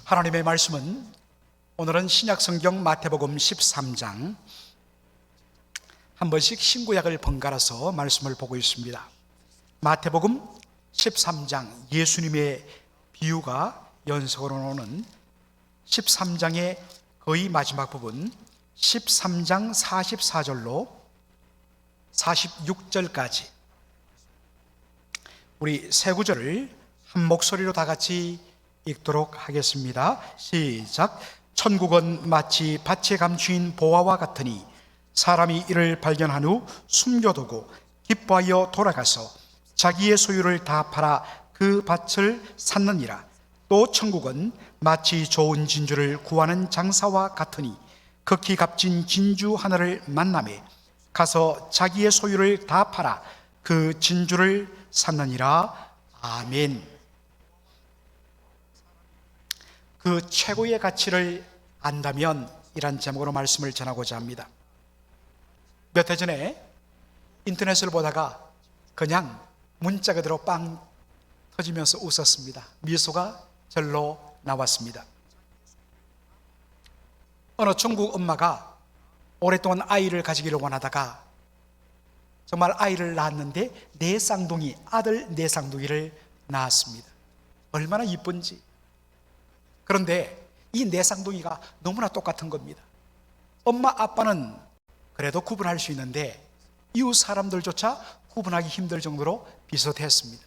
하나님의 말씀은 오늘은 신약성경 마태복음 13장, 한 번씩 신구약을 번갈아서 말씀을 보고 있습니다. 마태복음 13장, 예수님의 비유가 연속으로 나오는 13장의 거의 마지막 부분, 13장 44절로 46절까지 우리 세 구절을 한 목소리로 다 같이 읽도록 하겠습니다. 시작. 천국은 마치 밭에 감추인 보화와 같으니 사람이 이를 발견한 후 숨겨두고 기뻐하여 돌아가서 자기의 소유를 다 팔아 그 밭을 샀느니라. 또 천국은 마치 좋은 진주를 구하는 장사와 같으니 극히 값진 진주 하나를 만나매 가서 자기의 소유를 다 팔아 그 진주를 샀느니라. 아멘. 그 최고의 가치를 안다면, 이란 제목으로 말씀을 전하고자 합니다. 몇 해 전에 인터넷을 보다가 그냥 문자 그대로 빵 터지면서 웃었습니다. 미소가 절로 나왔습니다. 어느 중국 엄마가 오랫동안 아이를 가지기를 원하다가 정말 아이를 낳았는데 네 쌍둥이, 아들 네 쌍둥이를 낳았습니다. 얼마나 이쁜지. 그런데 이 네 쌍둥이가 너무나 똑같은 겁니다. 엄마 아빠는 그래도 구분할 수 있는데 이웃 사람들조차 구분하기 힘들 정도로 비슷했습니다.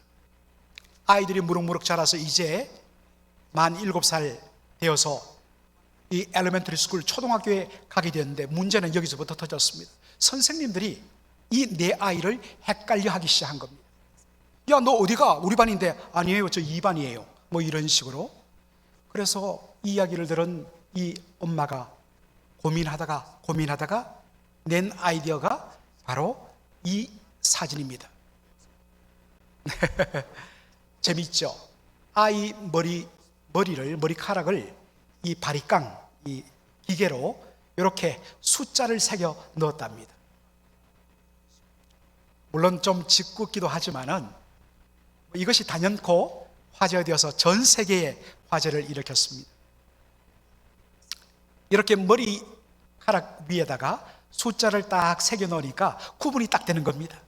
아이들이 무럭무럭 자라서 이제 만 7살 되어서 이 엘리멘터리 스쿨, 초등학교에 가게 되었는데 문제는 여기서부터 터졌습니다. 선생님들이 이 네 아이를 헷갈려 하기 시작한 겁니다. 야, 너 어디가? 우리 반인데. 아니에요, 저 2반이에요. 뭐 이런 식으로. 그래서 이 이야기를 들은 이 엄마가 고민하다가 낸 아이디어가 바로 이 사진입니다. 재밌죠? 아이 머리카락을 이 바리깡, 이 기계로 이렇게 숫자를 새겨 넣었답니다. 물론 좀 짓궂기도 하지만은 이것이 단연코 화제가 되어서 전 세계에 화제를 일으켰습니다. 이렇게 머리카락 위에다가 숫자를 딱 새겨 넣으니까 구분이 딱 되는 겁니다.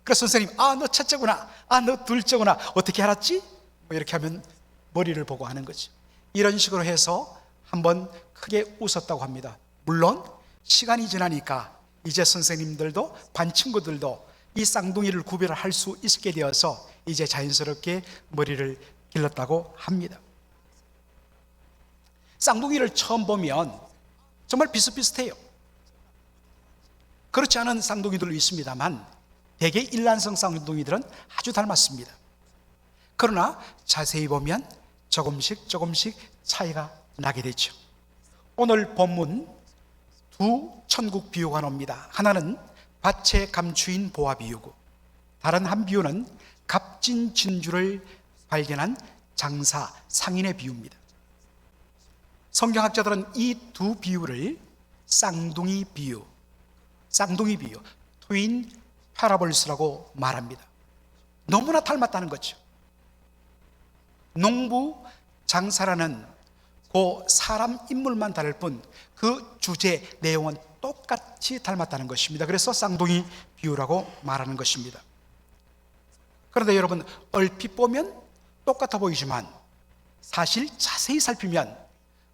그래서 선생님, 너 첫째구나, 너 둘째구나, 어떻게 알았지? 뭐 이렇게 하면 머리를 보고 하는 거죠. 이런 식으로 해서 한번 크게 웃었다고 합니다. 물론 시간이 지나니까 이제 선생님들도 반 친구들도 이 쌍둥이를 구별할 수 있게 되어서 이제 자연스럽게 머리를 길렀다고 합니다. 쌍둥이를 처음 보면 정말 비슷비슷해요. 그렇지 않은 쌍둥이들도 있습니다만 대개 일란성 쌍둥이들은 아주 닮았습니다. 그러나 자세히 보면 조금씩 차이가 나게 되죠. 오늘 본문 두 천국 비유가 나옵니다. 하나는 밭에 감추인 보화 비유고, 다른 한 비유는 값진 진주를 발견한 장사, 상인의 비유입니다. 성경학자들은 이 두 비유를 쌍둥이 비유, 트윈 패러블스라고 말합니다. 너무나 닮았다는 거죠. 농부, 장사라는 그 사람 인물만 다를 뿐 그 주제, 내용은 똑같이 닮았다는 것입니다. 그래서 쌍둥이 비유라고 말하는 것입니다. 그런데 여러분, 얼핏 보면 똑같아 보이지만 사실 자세히 살피면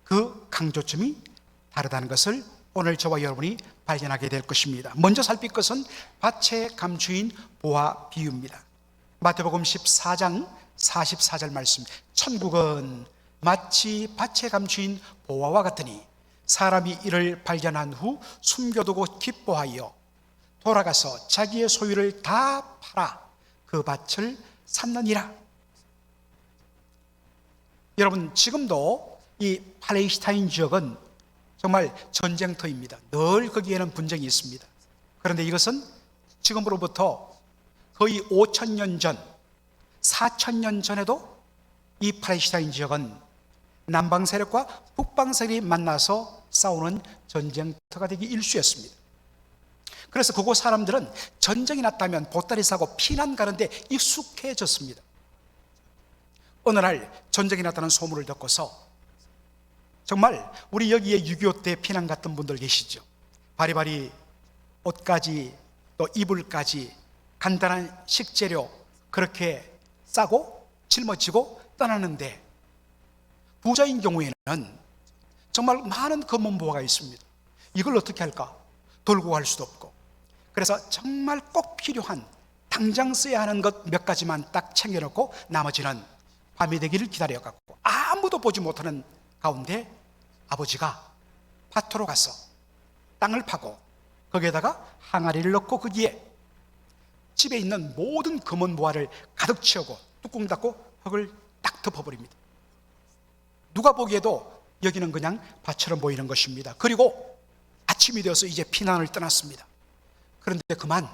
그 강조점이 다르다는 것을 오늘 저와 여러분이 발견하게 될 것입니다. 먼저 살필 것은 밭에 감추인 보화 비유입니다. 마태복음 14장 44절 말씀. 천국은 마치 밭에 감추인 보화와 같으니 사람이 이를 발견한 후 숨겨두고 기뻐하여 돌아가서 자기의 소유를 다 팔아 그 밭을 샀느니라. 여러분, 지금도 이 팔레스타인 지역은 정말 전쟁터입니다. 늘 거기에는 분쟁이 있습니다. 그런데 이것은 지금으로부터 거의 5,000년 전, 4,000년 전에도 이 팔레스타인 지역은 남방 세력과 북방 세력이 만나서 싸우는 전쟁터가 되기 일쑤였습니다. 그래서 그곳 사람들은 전쟁이 났다면 보따리 싸고 피난 가는데 익숙해졌습니다. 어느 날 전쟁이 났다는 소문을 듣고서 정말 우리 여기에 6.25 때 피난 갔던 분들 계시죠? 바리바리 옷까지 또 이불까지 간단한 식재료 그렇게 싸고 짊어지고 떠나는데, 부자인 경우에는 정말 많은 검은 보화가 있습니다. 이걸 어떻게 할까? 돌고 갈 수도 없고. 그래서 정말 꼭 필요한 당장 써야 하는 것 몇 가지만 딱 챙겨놓고 나머지는 밤이 되기를 기다려갖고 아무도 보지 못하는 가운데 아버지가 밭으로 가서 땅을 파고 거기에다가 항아리를 넣고 거기에 집에 있는 모든 검은 보화를 가득 채우고 뚜껑 닫고 흙을 딱 덮어버립니다. 누가 보기에도 여기는 그냥 밭처럼 보이는 것입니다. 그리고 아침이 되어서 이제 피난을 떠났습니다. 그런데 그만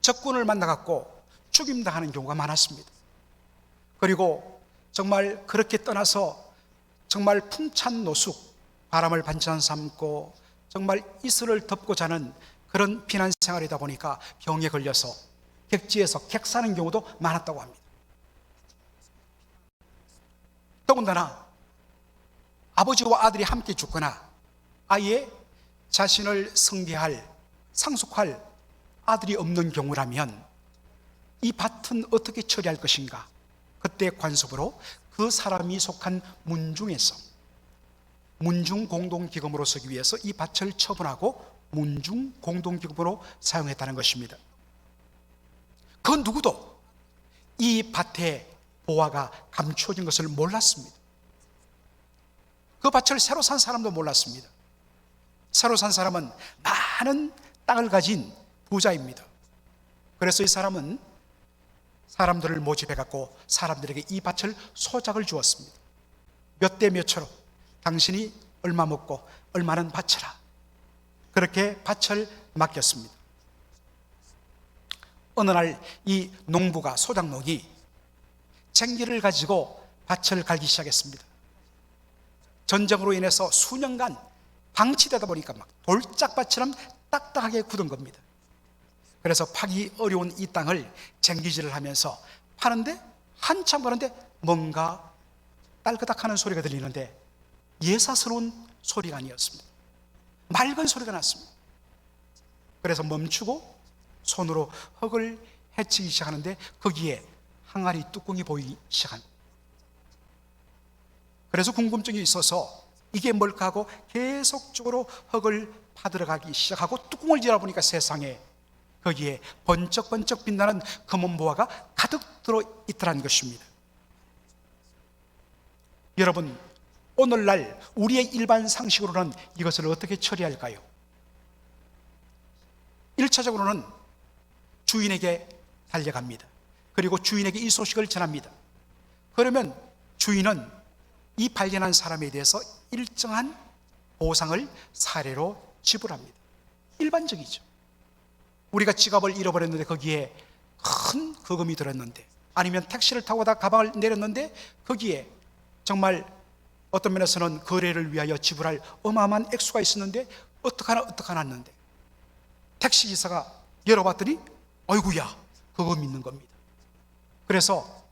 적군을 만나갖고 죽임당하는 경우가 많았습니다. 그리고 정말 그렇게 떠나서 정말 풍찬 노숙, 바람을 반찬 삼고 정말 이슬을 덮고 자는 그런 피난 생활이다 보니까 병에 걸려서 객지에서 객사는 경우도 많았다고 합니다. 더군다나 아버지와 아들이 함께 죽거나 아예 자신을 성계할, 상속할 아들이 없는 경우라면 이 밭은 어떻게 처리할 것인가? 그때 관습으로 그 사람이 속한 문중에서 문중공동기금으로 쓰기 위해서 이 밭을 처분하고 문중공동기금으로 사용했다는 것입니다. 그 누구도 이 밭에 보화가 감추어진 것을 몰랐습니다. 그 밭을 새로 산 사람도 몰랐습니다. 새로 산 사람은 많은 땅을 가진 부자입니다. 그래서 이 사람은 사람들을 모집해갖고 사람들에게 이 밭을 소작을 주었습니다. 몇 대 몇으로 당신이 얼마 먹고 얼마는 바쳐라. 그렇게 밭을 맡겼습니다. 어느 날 이 농부가, 소작농이 쟁기를 가지고 밭을 갈기 시작했습니다. 전쟁으로 인해서 수년간 방치되다 보니까 막 돌짝밭처럼 딱딱하게 굳은 겁니다. 그래서 파기 어려운 이 땅을 쟁기질을 하면서 파는데 한참 가는데 뭔가 딸그닥하는 소리가 들리는데 예사스러운 소리가 아니었습니다. 맑은 소리가 났습니다. 그래서 멈추고 손으로 흙을 헤치기 시작하는데 거기에 항아리 뚜껑이 보이기 시작합니다. 그래서 궁금증이 있어서 이게 뭘까 하고 계속적으로 흙을 파들어가기 시작하고 뚜껑을 열어보니까 세상에 거기에 번쩍번쩍 빛나는 검은 보화가 가득 들어있더라는 것입니다. 여러분, 오늘날 우리의 일반 상식으로는 이것을 어떻게 처리할까요? 1차적으로는 주인에게 달려갑니다. 그리고 주인에게 이 소식을 전합니다. 그러면 주인은 이 발견한 사람에 대해서 일정한 보상을 사례로 지불합니다. 일반적이죠. 우리가 지갑을 잃어버렸는데 거기에 큰 거금이 들었는데, 아니면 택시를 타고 다 가방을 내렸는데 거기에 정말 어떤 면에서는 거래를 위하여 지불할 어마어마한 액수가 있었는데 어떡하나 했는데 택시기사가 열어봤더니 아이고야, 거금이 있는 겁니다. 그래서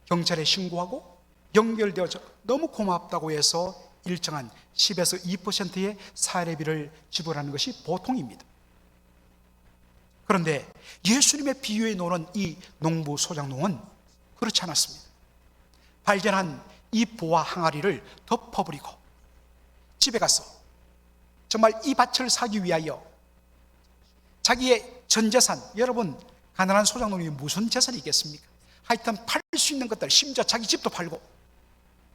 경찰에 신고하고 연결되어서 너무 고맙다고 해서 일정한 10에서 2%의 사례비를 지불하는 것이 보통입니다. 그런데 예수님의 비유에 노는 이 농부 소작농은 그렇지 않았습니다. 발견한 이 보화 항아리를 덮어버리고 집에 가서 정말 이 밭을 사기 위하여 자기의 전 재산, 여러분 가난한 소작농이 무슨 재산이 있겠습니까? 하여튼 팔 수 있는 것들, 심지어 자기 집도 팔고,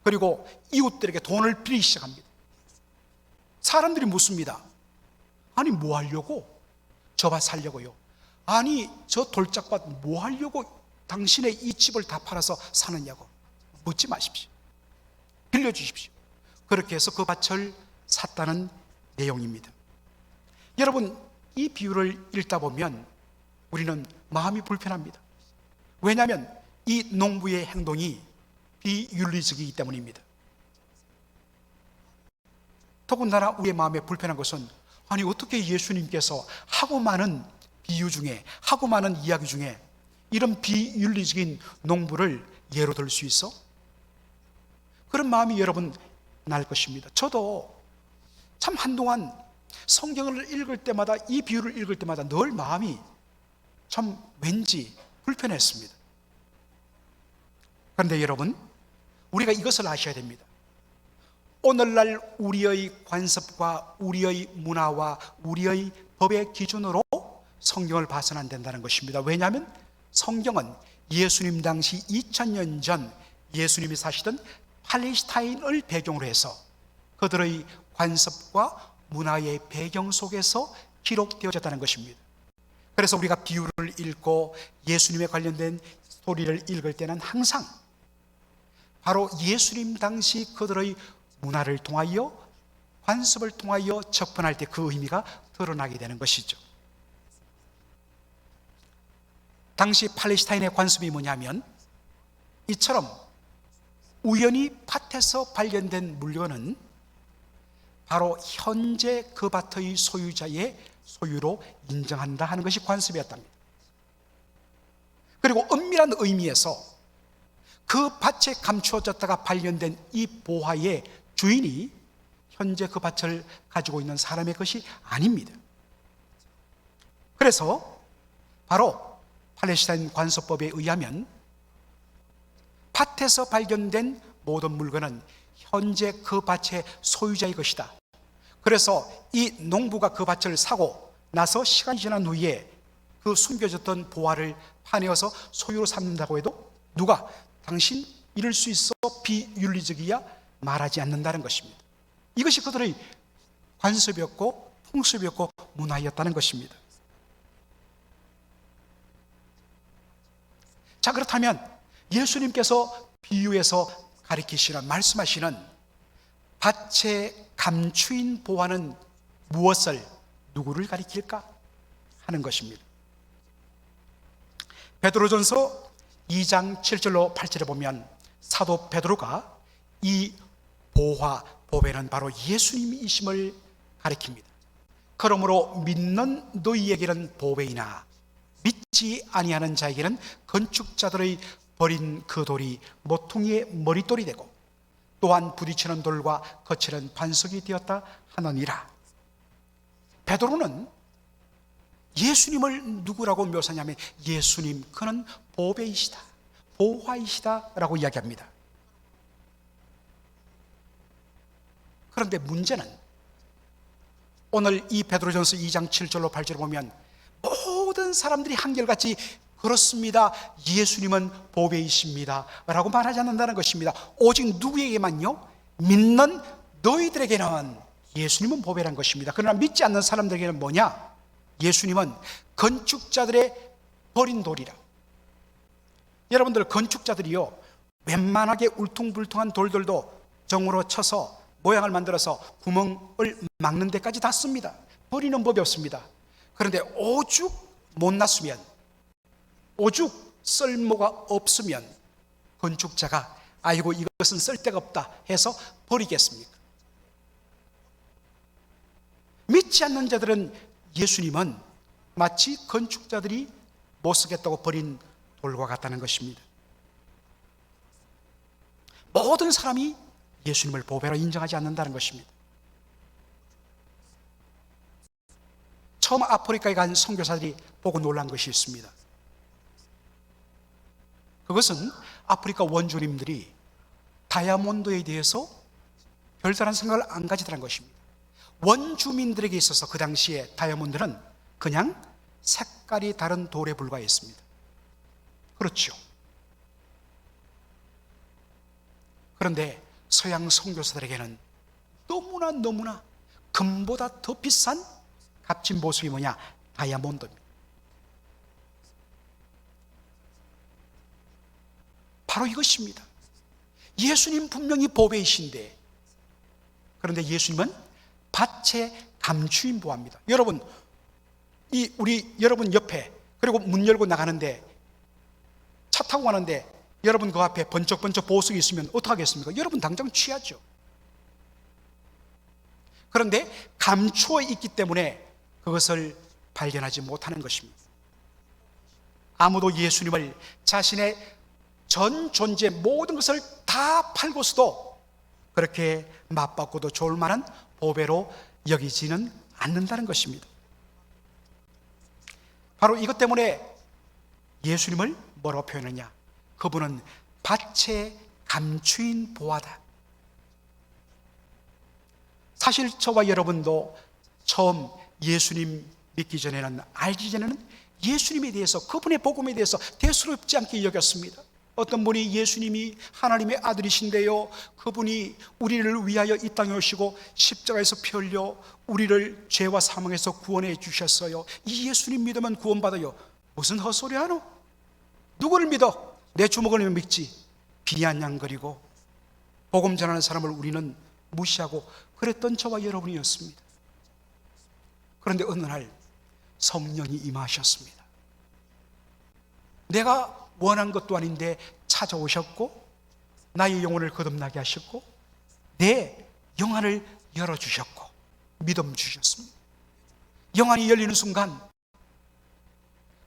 그리고 이웃들에게 돈을 빌리기 시작합니다. 사람들이 묻습니다. 아니 뭐 하려고? 저 밭 살려고요. 아니 저 돌짝밭 뭐 하려고 당신의 이 집을 다 팔아서 사느냐고. 묻지 마십시오. 빌려주십시오. 그렇게 해서 그 밭을 샀다는 내용입니다. 여러분, 이 비유를 읽다 보면 우리는 마음이 불편합니다. 왜냐하면 이 농부의 행동이 비윤리적이기 때문입니다. 더군다나 우리의 마음에 불편한 것은, 아니 어떻게 예수님께서 하고 많은 비유 중에, 하고 많은 이야기 중에 이런 비윤리적인 농부를 예로 들 수 있어? 그런 마음이 여러분 날 것입니다. 저도 참 한동안 성경을 읽을 때마다, 이 비유를 읽을 때마다 늘 마음이 참 왠지 불편했습니다. 그런데 여러분, 우리가 이것을 아셔야 됩니다. 오늘날 우리의 관습과 우리의 문화와 우리의 법의 기준으로 성경을 봐서는 안 된다는 것입니다. 왜냐하면 성경은 예수님 당시 2000년 전 예수님이 사시던 팔레스타인을 배경으로 해서 그들의 관습과 문화의 배경 속에서 기록되어졌다는 것입니다. 그래서 우리가 비유를 읽고 예수님에 관련된 스토리를 읽을 때는 항상 바로 예수님 당시 그들의 문화를 통하여, 관습을 통하여 접근할 때 그 의미가 드러나게 되는 것이죠. 당시 팔레스타인의 관습이 뭐냐면, 이처럼 우연히 밭에서 발견된 물건은 바로 현재 그 밭의 소유자의 소유로 인정한다 하는 것이 관습이었답니다. 그리고 엄밀한 의미에서 그 밭에 감추어졌다가 발견된 이 보화의 주인이 현재 그 밭을 가지고 있는 사람의 것이 아닙니다. 그래서 바로 팔레스타인 관습법에 의하면 밭에서 발견된 모든 물건은 현재 그 밭의 소유자의 것이다. 그래서 이 농부가 그 밭을 사고 나서 시간이 지난 후에 그 숨겨졌던 보화를 파내어서 소유로 삼는다고 해도 누가 당신 이럴 수 있어 비윤리적이야 말하지 않는다는 것입니다. 이것이 그들의 관습이었고 풍습이었고 문화였다는 것입니다. 자, 그렇다면 예수님께서 비유에서 가리키시는, 말씀하시는 밭에 감추인 보화는 무엇을, 누구를 가리킬까 하는 것입니다. 베드로전서 2장 7절로 8절에 보면 사도 베드로가 이 보화, 보배는 바로 예수님이심을 가리킵니다. 그러므로 믿는 너희에게는 보배이나 믿지 아니하는 자에게는 건축자들의 버린 그 돌이 모퉁이의 머릿돌이 되고 또한 부딪히는 돌과 거칠은 반석이 되었다 하느니라. 베드로는 예수님을 누구라고 묘사하냐면 예수님, 그는 보배이시다, 보화이시다 라고 이야기합니다. 그런데 문제는 오늘 이 베드로전서 2장 7절로 8절을 보면 모든 사람들이 한결같이 그렇습니다, 예수님은 보배이십니다 라고 말하지 않는다는 것입니다. 오직 누구에게만요? 믿는 너희들에게는 예수님은 보배란 것입니다. 그러나 믿지 않는 사람들에게는 뭐냐? 예수님은 건축자들의 버린 돌이라. 여러분들, 건축자들이요, 웬만하게 울퉁불퉁한 돌들도 정으로 쳐서 모양을 만들어서 구멍을 막는 데까지 다 씁니다. 버리는 법이 없습니다. 그런데 오죽 못났으면, 오죽 쓸모가 없으면 건축자가 아이고 이것은 쓸데가 없다 해서 버리겠습니까? 믿지 않는 자들은 예수님은 마치 건축자들이 못 쓰겠다고 버린 돌과 같다는 것입니다. 모든 사람이 예수님을 보배로 인정하지 않는다는 것입니다. 처음 아프리카에 간 선교사들이 보고 놀란 것이 있습니다. 그것은 아프리카 원주민들이 다이아몬드에 대해서 별다른 생각을 안 가지더라는 것입니다. 원주민들에게 있어서 그 당시에 다이아몬드는 그냥 색깔이 다른 돌에 불과했습니다. 그렇죠. 그런데 서양 선교사들에게는 너무나 금보다 더 비싼 값진 보석이 뭐냐? 다이아몬드입니다. 바로 이것입니다. 예수님 분명히 보배이신데, 그런데 예수님은 밭에 감추인 보화입니다. 여러분, 우리 여러분 옆에, 그리고 문 열고 나가는데 차 타고 가는데 여러분 그 앞에 번쩍번쩍 보석이 있으면 어떡하겠습니까? 여러분 당장 취하죠. 그런데 감추어 있기 때문에 그것을 발견하지 못하는 것입니다. 아무도 예수님을 자신의 전 존재 모든 것을 다 팔고서도 그렇게 맞받고도 좋을 만한 보배로 여기지는 않는다는 것입니다. 바로 이것 때문에 예수님을 뭐라고 표현하냐? 그분은 밭에 감추인 보화다. 사실 저와 여러분도 처음 예수님 믿기 전에는, 알기 전에는 예수님에 대해서, 그분의 복음에 대해서 대수롭지 않게 여겼습니다. 어떤 분이 예수님이 하나님의 아들이신데요, 그분이 우리를 위하여 이 땅에 오시고 십자가에서 피 흘려 우리를 죄와 사망에서 구원해 주셨어요. 이 예수님 믿으면 구원받아요. 무슨 헛소리 하노? 누구를 믿어? 내 주먹을 믿지. 비아냥거리고 복음 전하는 사람을 우리는 무시하고 그랬던 저와 여러분이었습니다. 그런데 어느 날 성령이 임하셨습니다. 내가 원한 것도 아닌데 찾아오셨고 나의 영혼을 거듭나게 하셨고 내 영안을 열어주셨고 믿음 주셨습니다. 영안이 열리는 순간,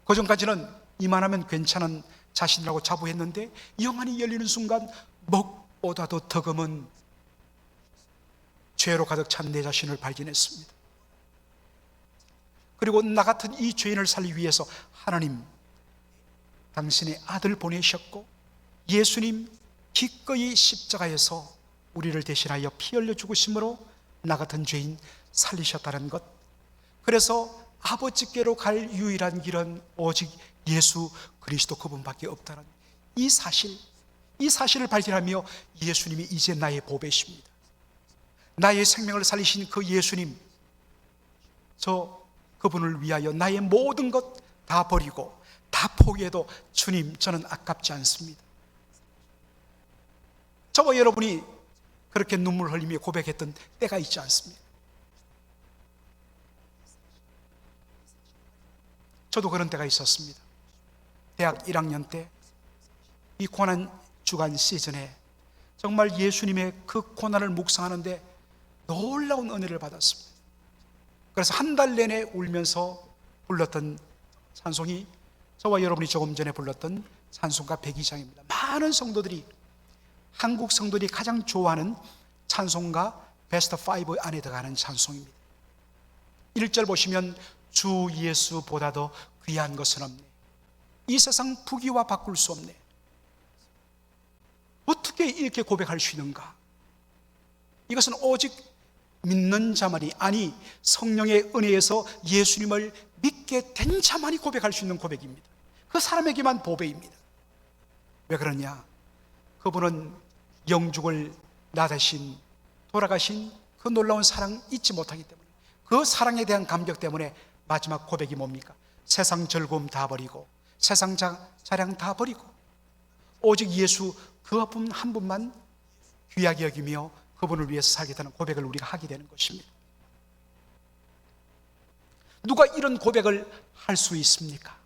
그전까지는 이만하면 괜찮은 자신이라고 자부했는데 영안이 열리는 순간 먹보다도 더 금은 죄로 가득 찬 내 자신을 발견했습니다. 그리고 나 같은 이 죄인을 살리기 위해서 하나님, 당신의 아들 보내셨고 예수님 기꺼이 십자가에서 우리를 대신하여 피 흘려 죽으심으로 나 같은 죄인 살리셨다는 것, 그래서 아버지께로 갈 유일한 길은 오직 예수 그리스도 그분밖에 없다는 이 사실을 발견하며 예수님이 이제 나의 보배십니다. 나의 생명을 살리신 그 예수님, 그분을 위하여 나의 모든 것 다 버리고 다 포기해도 주님, 저는 아깝지 않습니다. 저와 여러분이 그렇게 눈물 흘리며 고백했던 때가 있지 않습니까? 저도 그런 때가 있었습니다. 대학 1학년 때 이 고난 주간 시즌에 정말 예수님의 그 고난을 묵상하는데 놀라운 은혜를 받았습니다. 그래서 한 달 내내 울면서 불렀던 찬송이 저와 여러분이 조금 전에 불렀던 찬송가 102장입니다. 많은 성도들이, 한국 성도들이 가장 좋아하는 찬송가 베스트 5 안에 들어가는 찬송입니다. 1절 보시면 주 예수보다도 귀한 것은 없네. 이 세상 부귀와 바꿀 수 없네. 어떻게 이렇게 고백할 수 있는가? 이것은 오직 믿는 자만이, 아니 성령의 은혜에서 예수님을 믿게 된 자만이 고백할 수 있는 고백입니다. 그 사람에게만 보배입니다. 왜 그러냐? 그분은 영죽을 나 대신 돌아가신 그 놀라운 사랑 잊지 못하기 때문에, 그 사랑에 대한 감격 때문에 마지막 고백이 뭡니까? 세상 즐거움 다 버리고 세상 자랑 다 버리고 오직 예수 그 한 분만 귀하게 여기며 그분을 위해서 살겠다는 고백을 우리가 하게 되는 것입니다. 누가 이런 고백을 할 수 있습니까?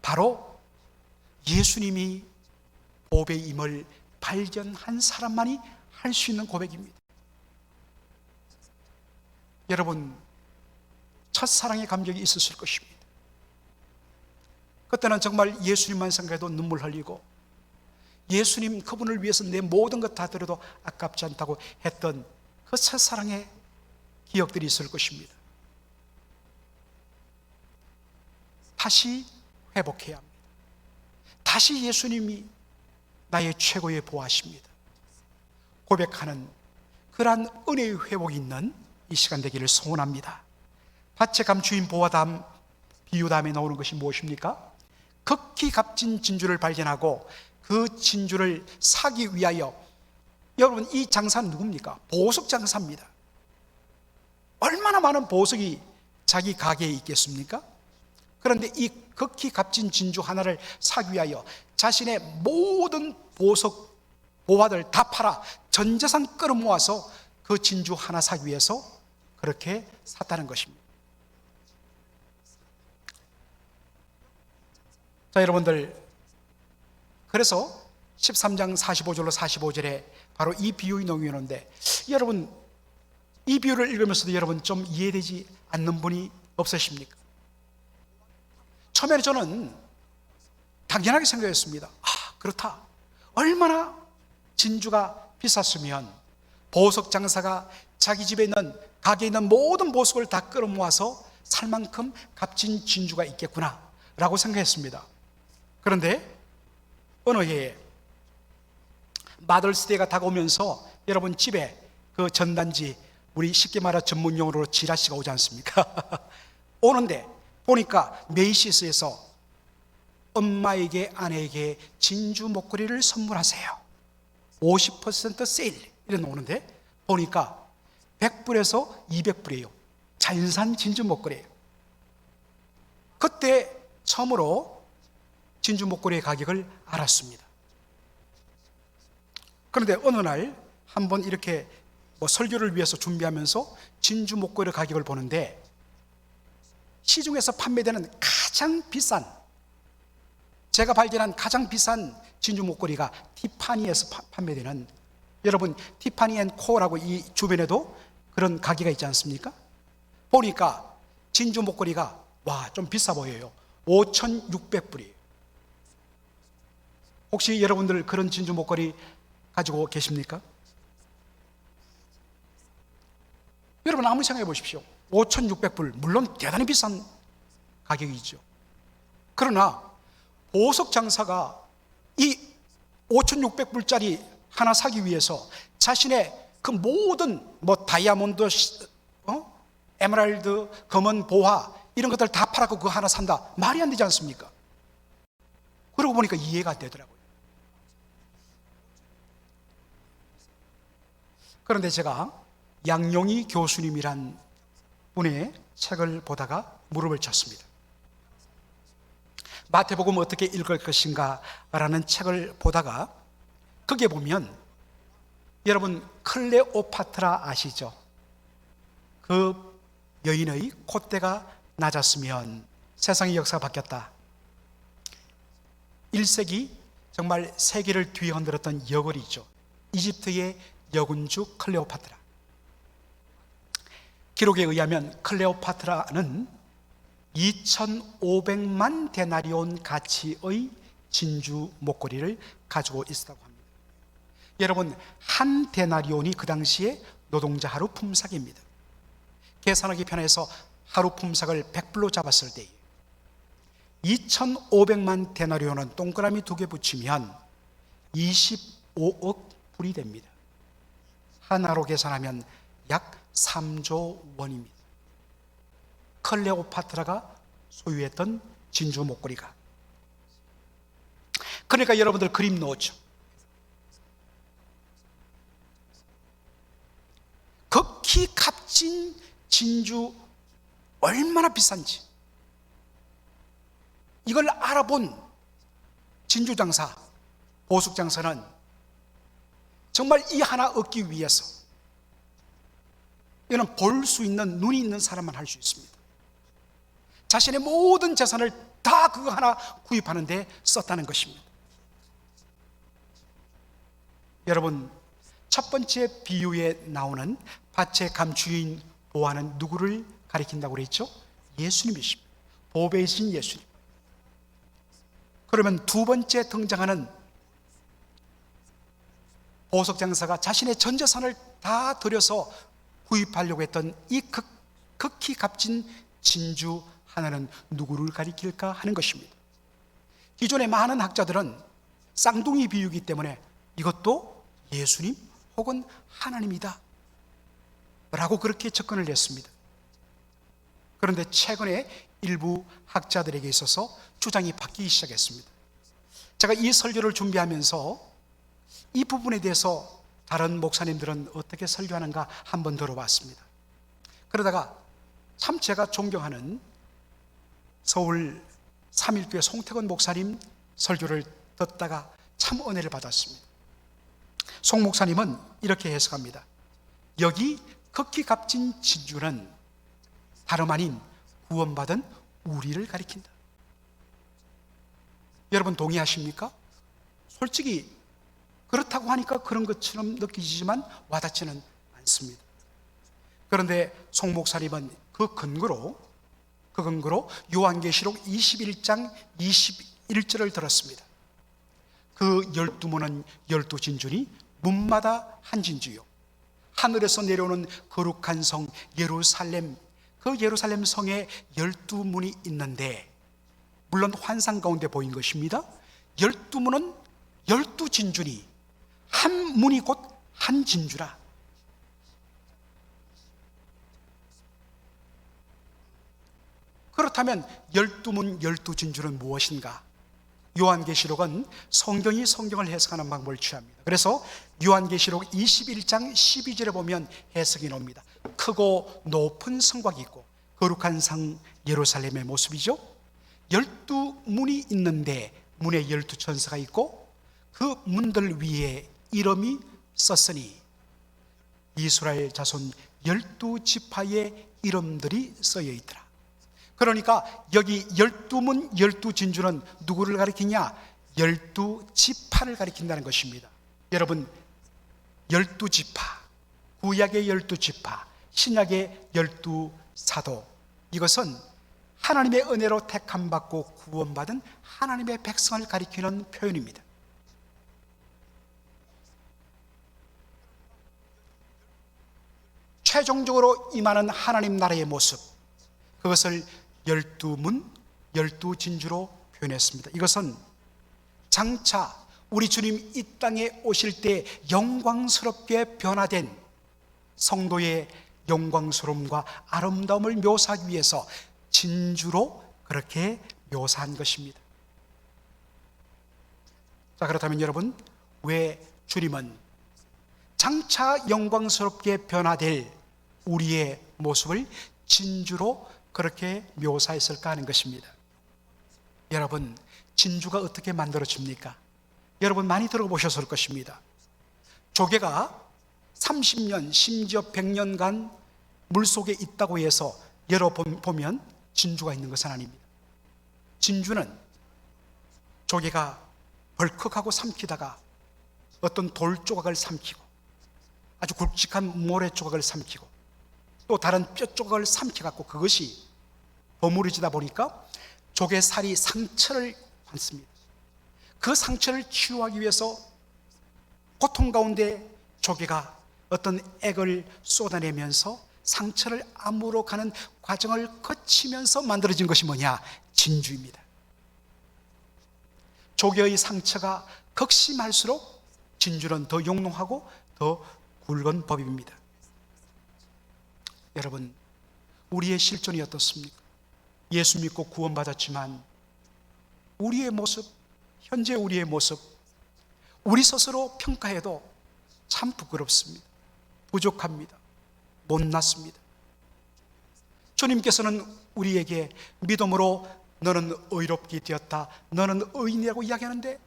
바로 예수님이 보배임을 발견한 사람만이 할 수 있는 고백입니다. 여러분, 첫사랑의 감격이 있었을 것입니다. 그때는 정말 예수님만 생각해도 눈물 흘리고 예수님 그분을 위해서 내 모든 것 다 들여도 아깝지 않다고 했던 그 첫사랑의 기억들이 있을 것입니다. 다시 회복해야 합니다. 다시 예수님이 나의 최고의 보화십니다. 고백하는 그러한 은혜의 회복이 있는 이 시간 되기를 소원합니다. 밭에 감추인 보화 다음 비유 다음에 나오는 것이 무엇입니까? 극히 값진 진주를 발견하고 그 진주를 사기 위하여, 여러분 이 장사는 누굽니까? 보석 장사입니다. 얼마나 많은 보석이 자기 가게에 있겠습니까? 그런데 이 극히 값진 진주 하나를 사기 위하여 자신의 모든 보석 보화들 다 팔아 전 재산 끌어모아서 그 진주 하나 사기 위해서 그렇게 샀다는 것입니다. 자, 여러분들, 그래서 13장 45절로 45절에 바로 이 비유의 내용이 오는데, 여러분 이 비유를 읽으면서도 여러분 좀 이해되지 않는 분이 없으십니까? 처음에는 저는 당연하게 생각했습니다. 아, 그렇다. 얼마나 진주가 비쌌으면 보석 장사가 자기 집에 있는 가게에 있는 모든 보석을 다 끌어모아서 살 만큼 값진 진주가 있겠구나 라고 생각했습니다. 그런데 어느 해에 마더스데이가 다가오면서 여러분 집에 그 전단지, 우리 쉽게 말해 전문 용어로 지라시가 오지 않습니까? 오는데 보니까 메이시스에서 엄마에게 아내에게 진주 목걸이를 선물하세요, 50% 세일 이런 오는데 보니까 100불에서 200불이에요. 자연산 진주 목걸이에요. 그때 처음으로 진주 목걸이의 가격을 알았습니다. 그런데 어느 날 한번 이렇게 설교를 위해서 준비하면서 진주 목걸이 가격을 보는데 시중에서 판매되는 가장 비싼, 제가 발견한 가장 비싼 진주 목걸이가 티파니에서 판매되는, 여러분 티파니 앤 코라고 이 주변에도 그런 가게가 있지 않습니까? 보니까 진주 목걸이가 좀 비싸 보여요. 5,600불이에요. 혹시 여러분들 그런 진주 목걸이 가지고 계십니까? 여러분 아무리 생각해 보십시오. 5,600불, 물론 대단히 비싼 가격이죠. 그러나 보석 장사가 이 5,600불짜리 하나 사기 위해서 자신의 그 모든 다이아몬드, 에메랄드, 검은 보화 이런 것들 다 팔아고 그거 하나 산다, 말이 안 되지 않습니까? 그러고 보니까 이해가 안 되더라고요. 그런데 제가 양용희 교수님이란 분의 책을 보다가 무릎을 쳤습니다. 마태복음 어떻게 읽을 것인가 라는 책을 보다가 거기에 보면 여러분 클레오파트라 아시죠? 그 여인의 콧대가 낮았으면 세상의 역사가 바뀌었다. 1세기 정말 세계를 뒤흔들었던 여걸이죠. 이집트의 여군주 클레오파트라. 기록에 의하면 클레오파트라는 2,500만 데나리온 가치의 진주 목걸이를 가지고 있었다고 합니다. 여러분 한 데나리온이 그 당시에 노동자 하루 품삯입니다. 계산하기 편해서 하루 품삯을 100불로 잡았을 때에 2,500만 데나리온은 동그라미 2개 붙이면 25억 불이 됩니다. 하나로 계산하면 약 3조 원입니다. 클레오파트라가 소유했던 진주 목걸이가. 그러니까 여러분들 그림 넣었죠. 극히 값진 진주 얼마나 비싼지 이걸 알아본 진주 장사, 보석 장사는 정말 이 하나 얻기 위해서, 이거는 볼 수 있는 눈이 있는 사람만 할 수 있습니다. 자신의 모든 재산을 다 그거 하나 구입하는 데 썼다는 것입니다. 여러분 첫 번째 비유에 나오는 밭의 감추인 보화는 누구를 가리킨다고 그랬죠? 예수님이십니다. 보배이신 예수님. 그러면 두 번째 등장하는 보석 장사가 자신의 전 재산을 다 들여서 구입하려고 했던 이 극히 값진 진주 하나는 누구를 가리킬까 하는 것입니다. 기존의 많은 학자들은 쌍둥이 비유이기 때문에 이것도 예수님 혹은 하나님이다 라고 그렇게 접근을 했습니다. 그런데 최근에 일부 학자들에게 있어서 주장이 바뀌기 시작했습니다. 제가 이 설교를 준비하면서 이 부분에 대해서 다른 목사님들은 어떻게 설교하는가 한번 들어봤습니다. 그러다가 참 제가 존경하는 서울 삼일교회 송태건 목사님 설교를 듣다가 참 은혜를 받았습니다. 송 목사님은 이렇게 해석합니다. 여기 극히 값진 진주는 다름 아닌 구원받은 우리를 가리킨다. 여러분 동의하십니까? 솔직히 그렇다고 하니까 그런 것처럼 느끼지만 와닿지는 않습니다. 그런데 송 목사님은 그 근거로 요한계시록 21장 21절을 들었습니다. 그 12문은 12진주니 문마다 한 진주요 하늘에서 내려오는 거룩한 성 예루살렘, 그 예루살렘 성에 12문이 있는데, 물론 환상 가운데 보인 것입니다. 12문은 12진주니 한 문이 곧 한 진주라. 그렇다면 12문 12진주는 무엇인가? 요한계시록은 성경이 성경을 해석하는 방법을 취합니다. 그래서 요한계시록 21장 12절에 보면 해석이 나옵니다. 크고 높은 성곽이 있고 거룩한 성 예루살렘의 모습이죠. 12문이 있는데 문에 12천사가 있고 그 문들 위에 이름이 썼으니 이스라엘 자손 12지파의 이름들이 써여 있더라. 그러니까 여기 12문 12진주는 누구를 가리키냐? 12지파를 가리킨다는 것입니다. 여러분, 12지파, 구약의 12지파, 신약의 12사도, 이것은 하나님의 은혜로 택함받고 구원받은 하나님의 백성을 가리키는 표현입니다. 최종적으로 임하는 하나님 나라의 모습, 그것을 12문 12진주로 표현했습니다. 이것은 장차 우리 주님 이 땅에 오실 때 영광스럽게 변화된 성도의 영광스러움과 아름다움을 묘사하기 위해서 진주로 그렇게 묘사한 것입니다. 자, 그렇다면 여러분, 왜 주님은 장차 영광스럽게 변화될 우리의 모습을 진주로 그렇게 묘사했을까 하는 것입니다. 여러분, 진주가 어떻게 만들어집니까? 여러분 많이 들어보셨을 것입니다. 조개가 30년 심지어 100년간 물속에 있다고 해서 열어보면 진주가 있는 것은 아닙니다. 진주는 조개가 벌컥하고 삼키다가 어떤 돌 조각을 삼키고 아주 굵직한 모래 조각을 삼키고 또 다른 뼈 조각을 삼켜갖고 그것이 버무려지다 보니까 조개살이 상처를 받습니다. 그 상처를 치유하기 위해서 고통 가운데 조개가 어떤 액을 쏟아내면서 상처를 아물어 가는 과정을 거치면서 만들어진 것이 뭐냐? 진주입니다. 조개의 상처가 극심할수록 진주는 더 용롱하고 더 굵은 법입니다. 여러분, 우리의 실존이 어떻습니까? 예수 믿고 구원받았지만 우리의 모습, 현재 우리의 모습, 우리 스스로 평가해도 참 부끄럽습니다. 부족합니다. 못났습니다. 주님께서는 우리에게 믿음으로 너는 의롭게 되었다, 너는 의인이라고 이야기하는데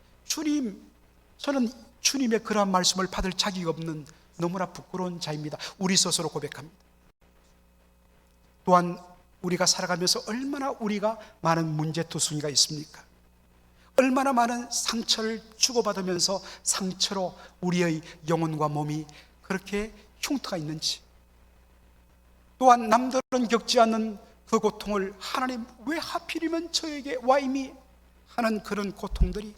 저는 주님의 그러한 말씀을 받을 자격이 없는 너무나 부끄러운 자입니다. 우리 스스로 고백합니다. 또한 우리가 살아가면서 얼마나 우리가 많은 문제투성이가 있습니까? 얼마나 많은 상처를 주고받으면서 상처로 우리의 영혼과 몸이 그렇게 흉터가 있는지, 또한 남들은 겪지 않는 그 고통을 하나님 왜 하필이면 저에게 와임이 하는 그런 고통들이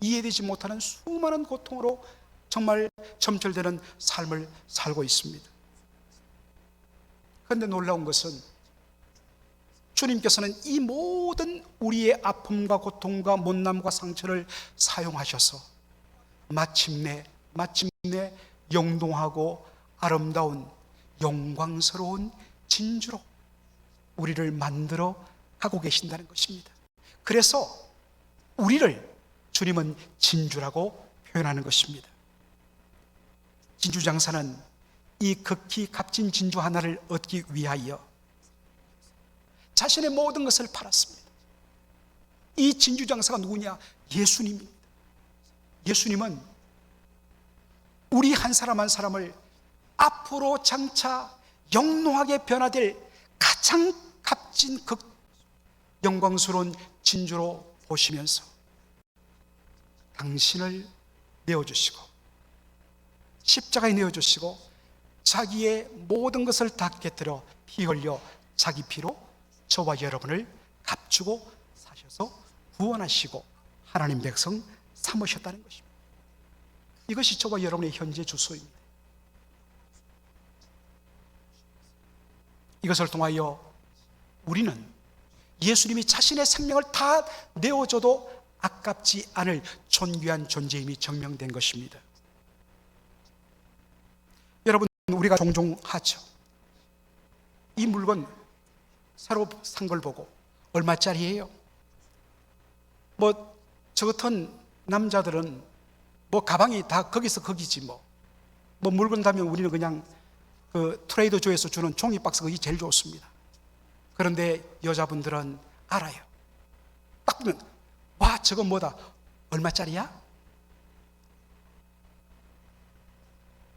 이해되지 못하는 수많은 고통으로 정말 점철되는 삶을 살고 있습니다. 그런데 놀라운 것은 주님께서는 이 모든 우리의 아픔과 고통과 못남과 상처를 사용하셔서 마침내 영롱하고 아름다운 영광스러운 진주로 우리를 만들어 가고 계신다는 것입니다. 그래서 우리를 주님은 진주라고 표현하는 것입니다. 진주 장사는 이 극히 값진 진주 하나를 얻기 위하여 자신의 모든 것을 팔았습니다. 이 진주 장사가 누구냐? 예수님입니다. 예수님은 우리 한 사람 한 사람을 앞으로 장차 영롱하게 변화될 가장 값진 영광스러운 진주로 보시면서 당신을 내어주시고 십자가에 내어주시고 자기의 모든 것을 다 깨뜨려 피 흘려 자기 피로 저와 여러분을 값주고 사셔서 구원하시고 하나님 백성 삼으셨다는 것입니다. 이것이 저와 여러분의 현재 주소입니다. 이것을 통하여 우리는 예수님이 자신의 생명을 다 내어줘도 아깝지 않을 존귀한 존재임이 증명된 것입니다. 여러분, 우리가 종종 하죠. 이 물건 새로 산 걸 보고 얼마짜리예요? 저 같은 남자들은 가방이 다 거기서 거기지 물건 사면 우리는 그냥 그 트레이더조에서 주는 종이 박스 그게 제일 좋습니다. 그런데 여자분들은 알아요. 딱 보면 와, 저건 뭐다, 얼마짜리야?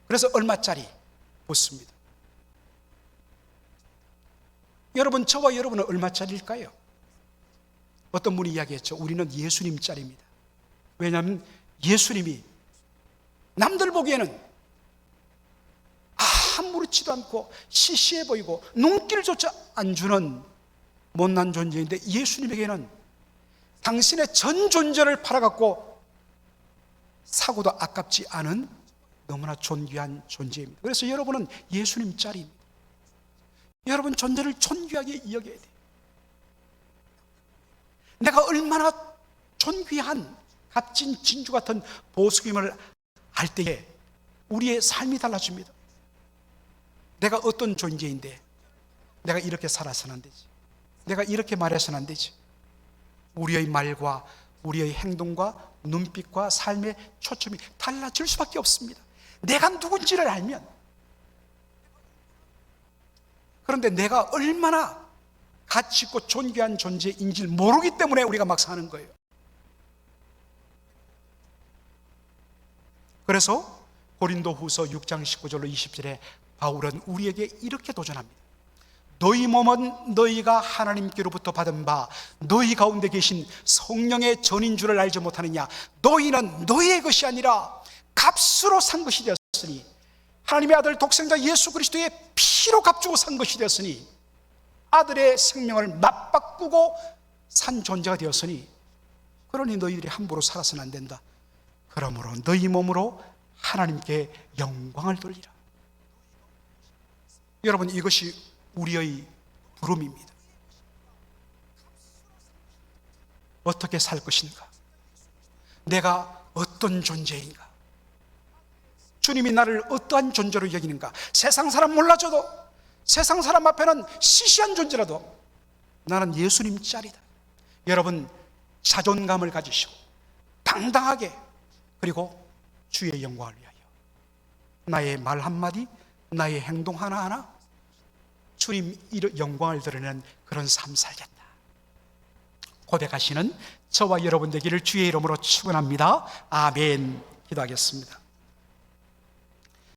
그래서 얼마짜리 묻습니다. 여러분, 저와 여러분은 얼마짜리일까요? 어떤 분이 이야기했죠. 우리는 예수님짜리입니다. 왜냐하면 예수님이 남들 보기에는 아무렇지도 않고 시시해 보이고 눈길조차 안 주는 못난 존재인데, 예수님에게는 당신의 전 존재를 팔아갖고 사고도 아깝지 않은 너무나 존귀한 존재입니다. 그래서 여러분은 예수님짜리입니다. 여러분 존재를 존귀하게 여겨야 돼요. 내가 얼마나 존귀한 값진 진주 같은 보석임을 알 때에 우리의 삶이 달라집니다. 내가 어떤 존재인데 내가 이렇게 살아서는 안 되지, 내가 이렇게 말해서는 안 되지. 우리의 말과 우리의 행동과 눈빛과 삶의 초점이 달라질 수밖에 없습니다. 내가 누군지를 알면. 그런데 내가 얼마나 가치 있고 존귀한 존재인지를 모르기 때문에 우리가 막 사는 거예요. 그래서 고린도후서 6장 19절로 20절에 바울은 우리에게 이렇게 도전합니다. 너희 몸은 너희가 하나님께로부터 받은 바 너희 가운데 계신 성령의 전인 줄을 알지 못하느냐. 너희는 너희의 것이 아니라 값으로 산 것이 되었으니, 하나님의 아들 독생자 예수 그리스도의 피로 값주고 산 것이 되었으니, 아들의 생명을 맞바꾸고 산 존재가 되었으니, 그러니 너희들이 함부로 살아서는 안 된다. 그러므로 너희 몸으로 하나님께 영광을 돌리라. 여러분, 이것이 우리의 부름입니다. 어떻게 살 것인가? 내가 어떤 존재인가? 주님이 나를 어떠한 존재로 여기는가? 세상 사람 몰라줘도, 세상 사람 앞에는 시시한 존재라도 나는 예수님 짤이다. 여러분, 자존감을 가지시고 당당하게, 그리고 주의 영광을 위하여 나의 말 한마디, 나의 행동 하나하나 주님 영광을 드러내는 그런 삶 살겠다 고백하시는 저와 여러분 되기를 주의 이름으로 축원합니다. 아멘. 기도하겠습니다.